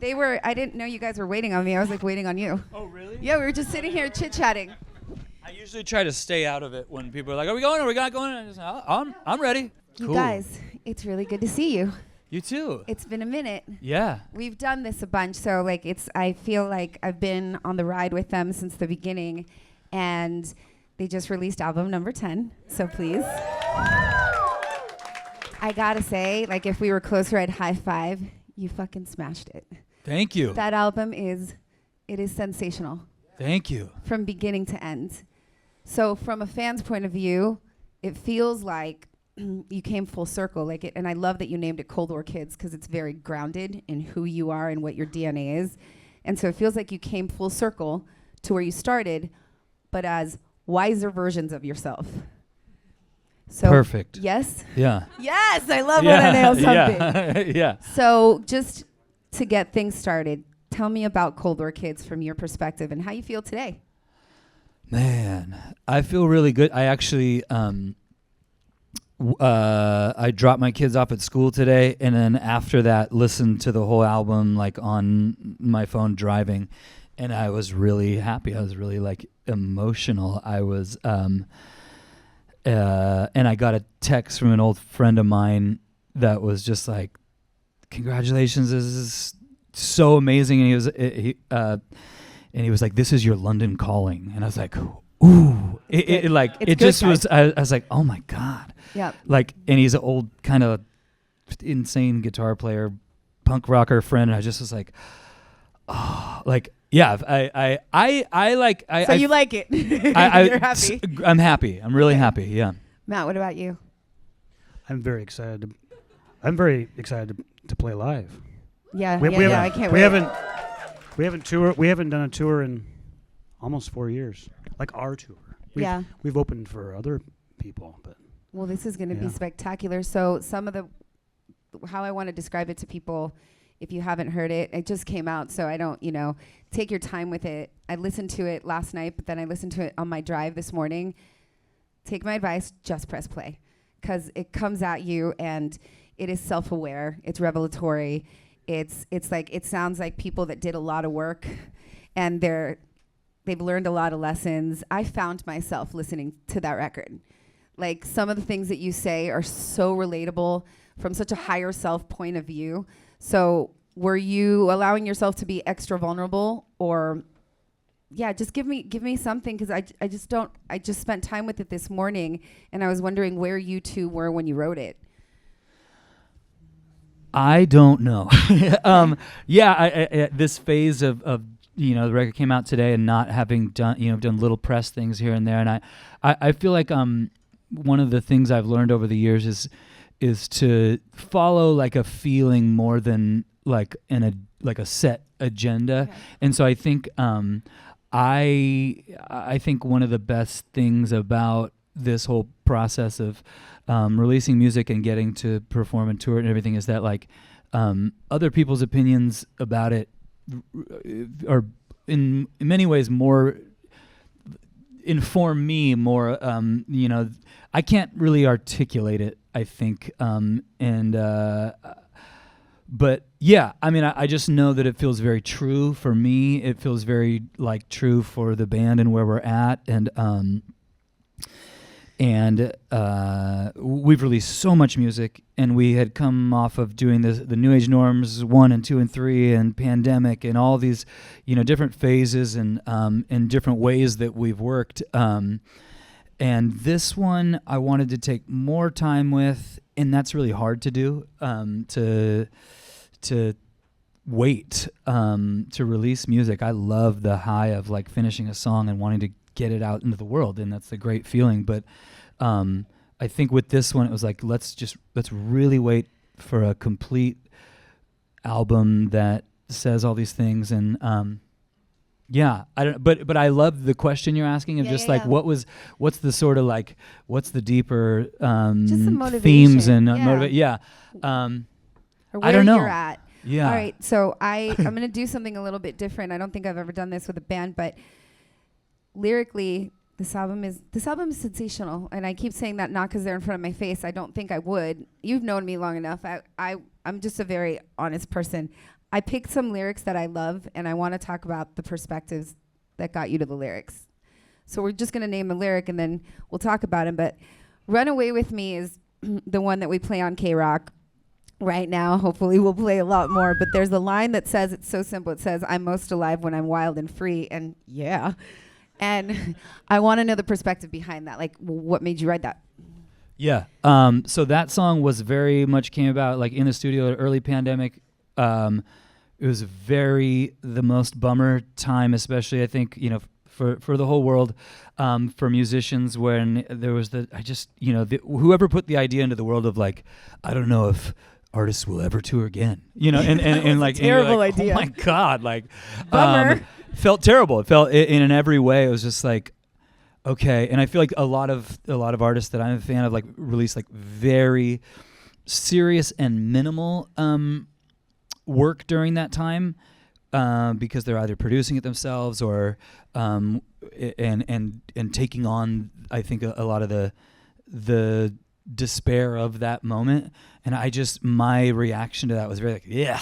I didn't know you guys were waiting on me. I was like waiting on you. Oh, really? Yeah, we were just sitting here chit-chatting. I usually try to stay out of it when people are like, "Are we going? Are we not going?" I just, I'm ready. You Cool. guys, it's really good to see you. You too. It's been a minute. Yeah. We've done this a bunch, so like I feel like I've been on the ride with them since the beginning, and they just released album number 10. So please. I gotta say, like if we were closer, I'd high five. You fucking smashed it. Thank you. That album is sensational. Thank you. From beginning to end. So from a fan's point of view, it feels like you came full circle, like it, and I love that you named it Cold War Kids because it's very grounded in who you are and what your DNA is. And so it feels like you came full circle to where you started, but as wiser versions of yourself. So perfect. Yes? Yeah. Yes, I love when I nail something. Yeah. Yeah. So just to get things started, tell me about Cold War Kids from your perspective and how you feel today. Man, I feel really good. I actually I dropped my kids off at school today, and then after that listened to the whole album like on my phone driving, and I was really happy. I was really like emotional. I was and I got a text from an old friend of mine that was just like, "Congratulations, this is so amazing." And he was like, "This is your London calling." And I was like, ooh, it just was, I was like, oh my God. Yeah. Like, and he's an old kind of insane guitar player, punk rocker friend. And I just was like, oh, like, yeah, So you like it. You're happy. I'm happy. I'm really happy. Yeah. Matt, what about you? I'm very excited. I'm very excited to play live. Yeah, I can't wait. We haven't done a tour in almost 4 years. Like our tour. We've opened for other people, but well, this is going to be spectacular. So how I want to describe it to people, if you haven't heard it, it just came out, so I don't, take your time with it. I listened to it last night, but then I listened to it on my drive this morning. Take my advice, just press play, because it comes at you and it is self-aware. It's revelatory. It's like, it sounds like people that did a lot of work and they've learned a lot of lessons. I found myself listening to that record. Like some of the things that you say are so relatable from such a higher self point of view. So were you allowing yourself to be extra vulnerable, or just give me something, because I just spent time with it this morning and I was wondering where you two were when you wrote it. I don't know. I this phase of the record came out today and not having done little press things here and there, and I feel like one of the things I've learned over the years is to follow like a feeling more than like a set agenda. Okay. And so I think I think one of the best things about this whole process of releasing music and getting to perform and tour and everything is that like other people's opinions about it are in many ways more inform me more. I can't really articulate it, I think, but yeah, I mean, I just know that it feels very true for me. It feels very like true for the band and where we're at, and we've released so much music, and we had come off of doing the New Age Norms 1 and 2 and 3 and Pandemic and all these, different phases and different ways that we've worked. And this one I wanted to take more time with, and that's really hard to do, to wait to release music. I love the high of like finishing a song and wanting to get it out into the world, and that's a great feeling. But I think with this one, it was like let's really wait for a complete album that says all these things. And I don't. But I love the question you're asking of what's the sort of like what's the deeper themes and motivate. Yeah. Or where I don't know. You're at. Yeah. All right. So I'm going to do something a little bit different. I don't think I've ever done this with a band, but lyrically, this album is sensational, and I keep saying that not because they're in front of my face. I don't think I would. You've known me long enough. I'm just a very honest person. I picked some lyrics that I love, and I want to talk about the perspectives that got you to the lyrics. So we're just going to name a lyric, and then we'll talk about them. But Run Away With Me is the one that we play on KROQ right now. Hopefully we'll play a lot more. But there's a line that says, it's so simple. It says, I'm most alive when I'm wild and free. And yeah. And I want to know the perspective behind that. Like, what made you write that? Yeah. So that song was very much came about like in the studio, early pandemic. It was the most bummer time, especially I think, for the whole world, for musicians, when there was whoever put the idea into the world of like, I don't know if artists will ever tour again, and like, terrible like, idea. Oh my God, like, Bummer. Felt terrible. It felt in every way. It was just like, okay. And I feel like a lot of artists that I'm a fan of like release like very serious and minimal work during that time, because they're either producing it themselves or and taking on, I think, a lot of the despair of that moment. And my reaction to that was very like, yeah,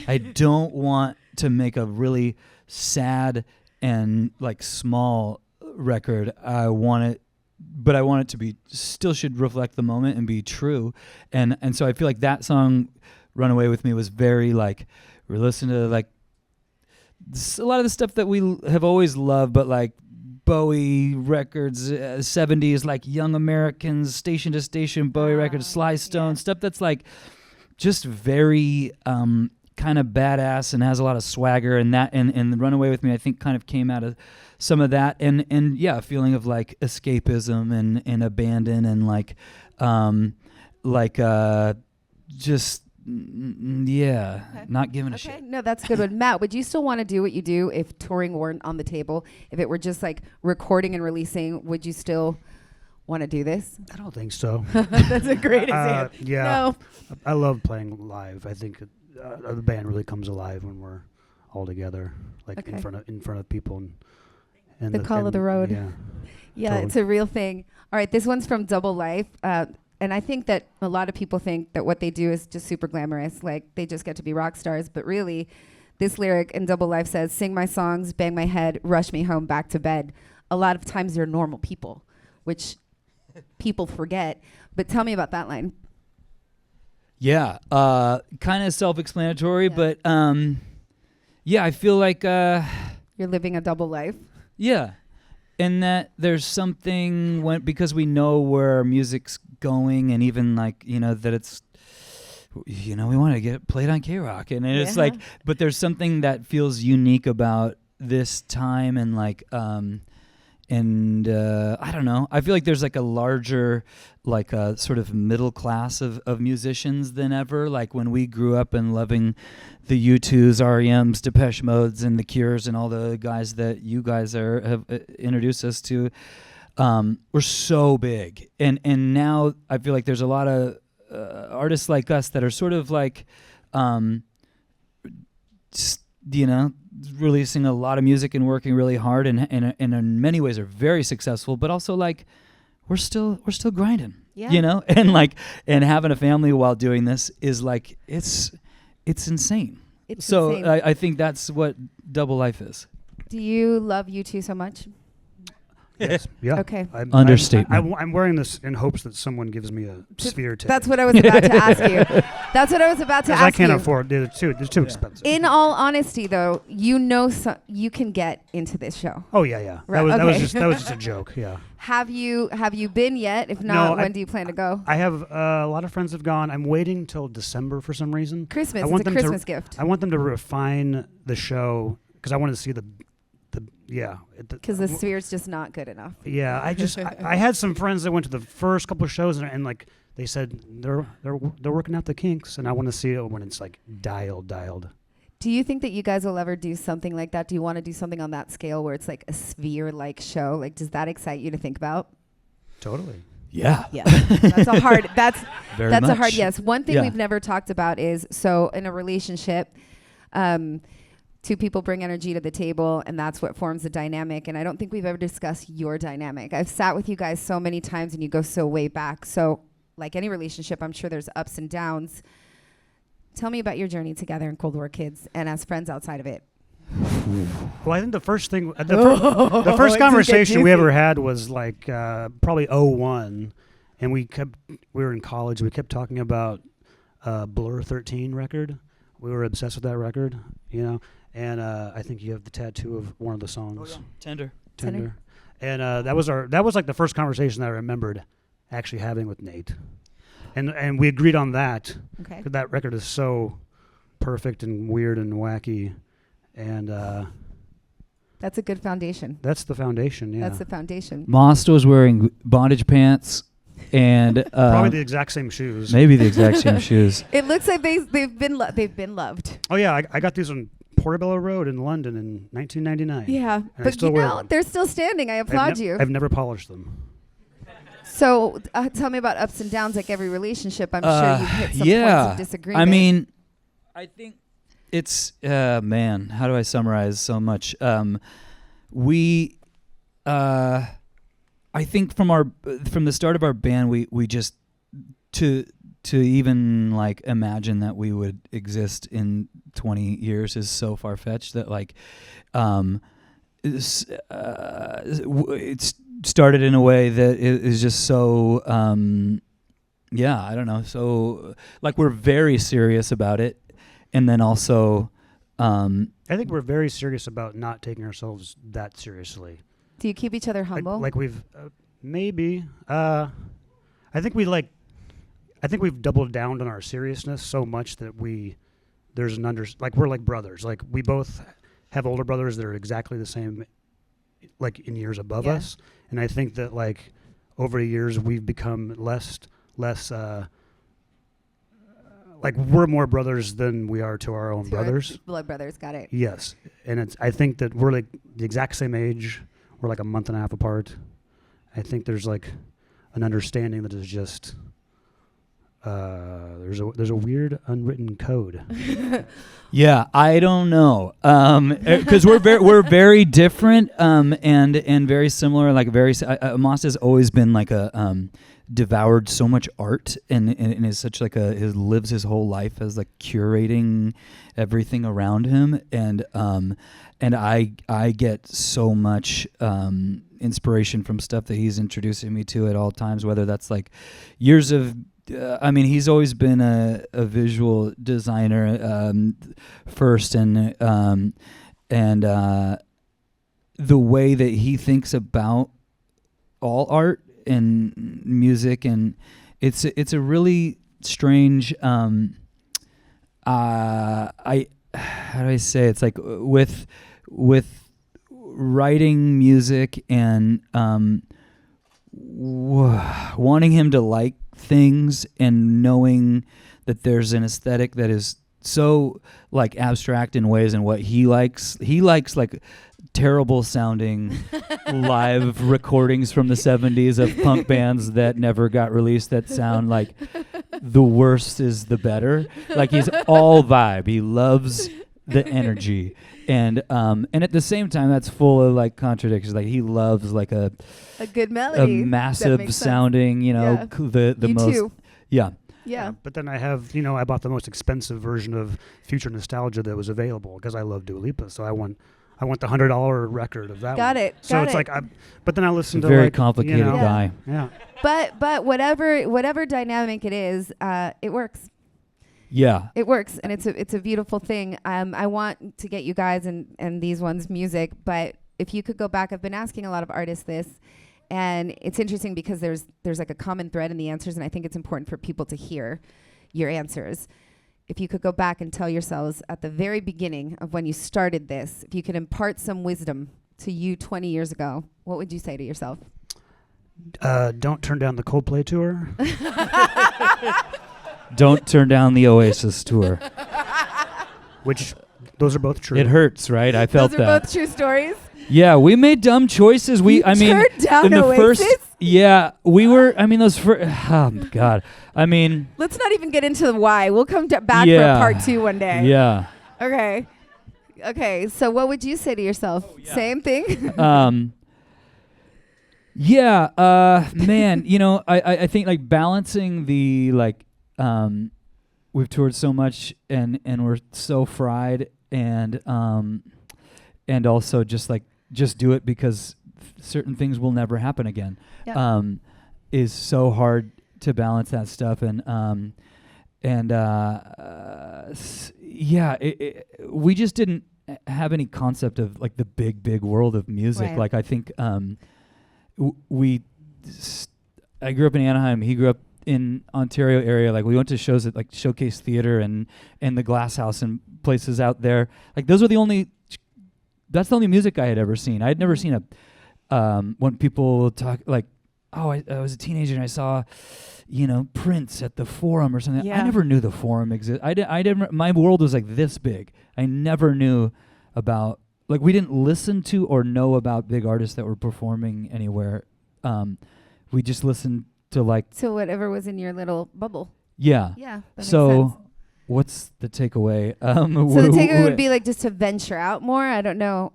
I don't want to make a really sad and like small record. I want it to be, still should reflect the moment and be true. And so I feel like that song, Run Away With Me, was very like, we're listening to like a lot of the stuff that we have always loved, but like Bowie records, 70s, like Young Americans, Station to Station Bowie records, Sly Stone, stuff that's like just very kind of badass and has a lot of swagger, and that and Run Away With Me, I think, kind of came out of some of that, and yeah, a feeling of like escapism and abandon and just not giving a shit. No, that's a good one. Matt, would you still want to do what you do if touring weren't on the table? If it were just like recording and releasing, would you still want to do this? I don't think so. That's a great example. Yeah, no. I love playing live. I think the band really comes alive when we're all together, like in front of people and the call of the road. Yeah, totally. It's a real thing. All right, this one's from Double Life. And I think that a lot of people think that what they do is just super glamorous, like they just get to be rock stars. But really, this lyric in Double Life says, sing my songs, bang my head, rush me home back to bed. A lot of times they're normal people, which people forget. But tell me about that line. Yeah, kind of self-explanatory, but I feel like... You're living a double life. Yeah, and that there's something, because we know where our music's going, and even like, that it's, we want to get it played on KROQ, and it's like, but there's something that feels unique about this time, and like, I don't know, I feel like there's like a larger, like a sort of middle class of musicians than ever. Like when we grew up and loving the U2s, REMs, Depeche Modes, and the Cures, and all the guys that you guys have introduced us to, we're so big, and now I feel like there's a lot of artists like us that are sort of like, releasing a lot of music and working really hard, and in many ways are very successful, but also like we're still grinding, and like, and having a family while doing this is like, it's insane. It's insane. I think that's what Double Life is. Do you love U2 so much? Yes. Yeah. Okay. Understatement. I'm wearing this in hopes that someone gives me a sphere ticket. That's what I was about to ask you. That's what I was about to ask you. I can't afford it. They're too expensive. In all honesty, though, you can get into this show. Oh yeah. Right. That was just a joke. Yeah. Have you been yet? If not, when do you plan to go? I have a lot of friends have gone. I'm waiting till December for some reason. Christmas. It's a Christmas gift. I want them to refine the show because I wanted to see the because the sphere's just not good enough. Yeah, I had some friends that went to the first couple of shows and like they said they're working out the kinks, and I want to see it when it's like dialed. Do you think that you guys will ever do something like that? Do you want to do something on that scale where it's like a sphere-like show? Like, does that excite you to think about? Totally. Yeah. Yeah. That's a hard. That's much. A hard yes. One thing we've never talked about is, so in a relationship, two people bring energy to the table, and that's what forms the dynamic. And I don't think we've ever discussed your dynamic. I've sat with you guys so many times, and you go so way back. So like any relationship, I'm sure there's ups and downs. Tell me about your journey together in Cold War Kids and as friends outside of it. Well, I think the first thing, the first conversation we ever had was like probably '01, and we were in college. We kept talking about Blur 13 record. We were obsessed with that record, you know. And I think you have the tattoo of one of the songs. Oh, yeah. Tender. And that was like the first conversation that I remembered actually having with Nate. And we agreed on that. Okay. 'Cause that record is so perfect and weird and wacky. And that's a good foundation. that's the foundation, yeah. That's the foundation. Most was wearing bondage pants and Probably the exact same shoes. maybe the exact same shoes. It looks like they've been loved. Oh, yeah. I got these on Portobello Road in London in 1999. Yeah, I but still you wear know them. they're still standing. I applaud you. I've never polished them. So tell me about ups and downs, like every relationship. I'm sure you've hit some yeah. points of disagreement. I mean, I think it's man. How do I summarize so much? We, I think from the start of our band, we just to even like imagine that we would exist in 20 years is so far fetched that like, it's started in a way that is just so I don't know, so like we're very serious about it, and then also I think we're very serious about not taking ourselves that seriously. do you keep each other humble? Like we've maybe I think we've doubled down on our seriousness so much that we're like brothers. Like we both have older brothers that are exactly the same, like in years above us. And I think that like over the years we've become less like we're more brothers than we are to our own brothers. Blood brothers, got it. Yes. And I think that we're like the exact same age. We're like a month and a half apart. I think there's like an understanding that is just there's a weird unwritten code. Yeah, I don't know, because we're very different, and very similar. Like Amos has always been like a devoured so much art, and is such like lives his whole life as like curating everything around him, and I get so much inspiration from stuff that he's introducing me to at all times, whether that's like years of. I mean, he's always been a visual designer first, and the way that he thinks about all art and music, and it's a really strange. How do I say? It's like with writing music and wanting him to like things and knowing that there's an aesthetic that is so like abstract in ways, and what he likes like terrible sounding live recordings from the 70s of punk bands that never got released that sound like the worst is the better. Like he's all vibe. He loves the energy. And at the same time, that's full of like contradictions. Like he loves like a good melody, a massive sounding, the you most, too. Yeah. But then I bought the most expensive version of Future Nostalgia that was available because I love Dua Lipa. So I want the $100 record of that. Got one. it. So got it's it. like, but then I listen to very like, complicated guy. Yeah. But whatever dynamic it is, it works. Yeah. It works, and it's a beautiful thing. I want to get you guys and these ones music, but if you could go back, I've been asking a lot of artists this, and it's interesting because there's like a common thread in the answers, and I think it's important for people to hear your answers. If you could go back and tell yourselves at the very beginning of when you started this, if you could impart some wisdom to you 20 years ago, what would you say to yourself? Don't turn down the Coldplay tour. Don't turn down the Oasis tour. Which, those are both true. It hurts, right? I felt Those are that. both true stories. Yeah, we made dumb choices. Turned down in the Oasis? first, we were. I mean, those first. Oh God. I mean, Let's not even get into the why. We'll come back for Yeah. part 2 one day. yeah. Okay. So what would you say to yourself? Same thing? Yeah. Man, I think like balancing the like we've toured so much and we're so fried and also just do it because certain things will never happen again. Yep. Is so hard to balance that stuff we just didn't have any concept of like the big world of music. Right. Like I think I grew up in Anaheim. He grew up in Ontario area. Like we went to shows at like Showcase Theater and the Glass House and places out there. Like that's the only music I had ever seen. I had never seen when people talk like, oh, I was a teenager and I saw, Prince at the Forum or something. Yeah. I never knew the Forum existed. I didn't. My world was like this big. I never knew about, like, we didn't listen to or know about big artists that were performing anywhere. We just listened to to whatever was in your little bubble. Yeah. Yeah. That So makes sense. what's the takeaway? So the takeaway would be like just to venture out more. I don't know.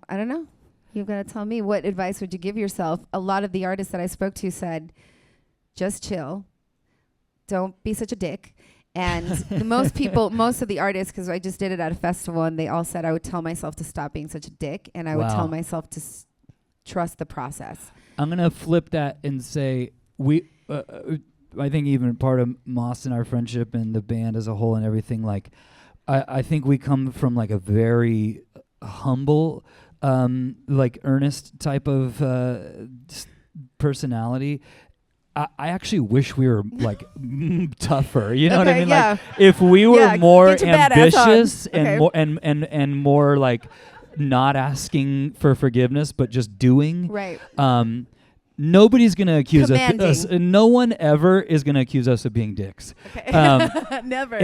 You've got to tell me, what advice would you give yourself? A lot of the artists that I spoke to said, just chill. Don't be such a dick. And most of the artists, because I just did it at a festival, and they all said I would tell myself to stop being such a dick, and I would tell myself to trust the process. I'm going to flip that and say I think even part of Moss and our friendship and the band as a whole and everything, like, I think we come from like a very humble, like earnest type of personality. I actually wish we were like tougher. You know what I mean? Yeah. Like if we were more ambitious and more and more like not asking for forgiveness, but just doing. Right. Nobody's gonna accuse us. No one ever is gonna accuse us of being dicks. Okay. Never.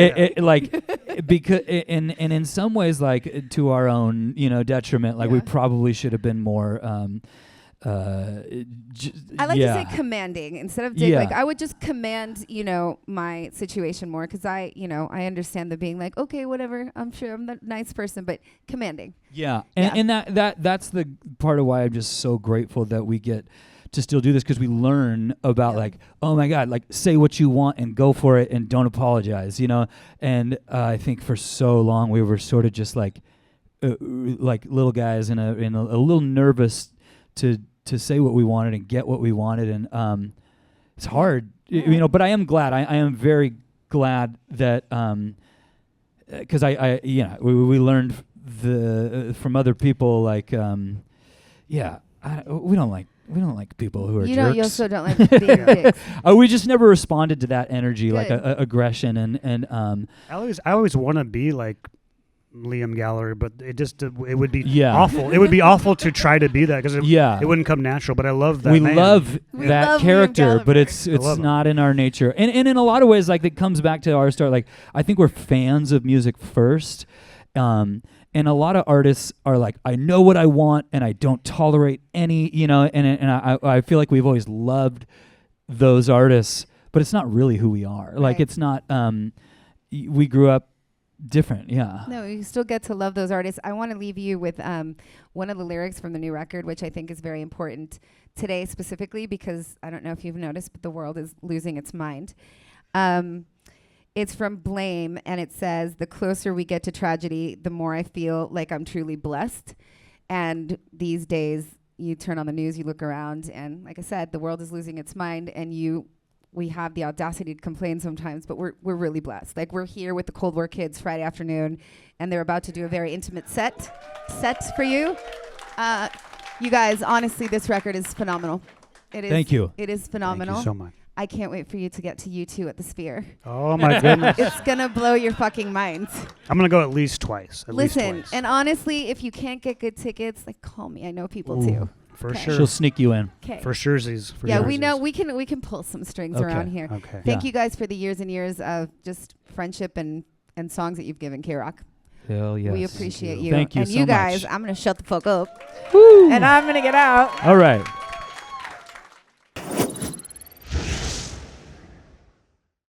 Because in some ways, like to our own, detriment. Like we probably should have been more. I like to say commanding instead of dick. Yeah. Like I would just command, my situation more, because I understand the being like, okay, whatever. I'm sure I'm the nice person, but commanding. Yeah, and that's the part of why I'm just so grateful that we get to still do this, because we learn about like, oh my God, like say what you want and go for it and don't apologize, And I think for so long we were sort of just like little guys and a little nervous to say what we wanted and get what we wanted, and it's hard, But I am glad. I am very glad that because we learned from other people like we don't like people who are jerks. You also don't like being dicks. We just never responded to that energy, Good. like aggression and I always want to be like Liam Gallagher, but it would be awful. It would be awful to try to be that, because it wouldn't come natural. But I love that. We man. love that character, but it's not not in our nature. And in a lot of ways, like it comes back to our start. Like I think we're fans of music first. And a lot of artists are like, I know what I want, and I don't tolerate any, and I feel like we've always loved those artists, but it's not really who we are. Right. Like it's not. We grew up different, yeah. No, you still get to love those artists. I want to leave you with one of the lyrics from the new record, which I think is very important today specifically, because I don't know if you've noticed, but the world is losing its mind. It's from Blame, and it says, the closer we get to tragedy, the more I feel like I'm truly blessed. And these days, you turn on the news, you look around, and like I said, the world is losing its mind, and we have the audacity to complain sometimes, but we're really blessed. Like we're here with the Cold War Kids Friday afternoon, and they're about to do a very intimate set for you. You guys, honestly, this record is phenomenal. It is. Thank you. It is phenomenal. Thank you so much. I can't wait for you to get to U2 at the Sphere. Oh my goodness. It's gonna blow your fucking minds. I'm gonna go at least twice. Listen, and honestly, if you can't get good tickets, like call me. I know people too. For sure. She'll sneak you in. Okay. For surezies. We know we can pull some strings around here. Okay. Thank you guys for the years and years of just friendship and songs that you've given KROQ. Hell yes. We appreciate you. Thank you and so you guys, much. I'm gonna shut the fuck up. Woo. And I'm gonna get out. All right.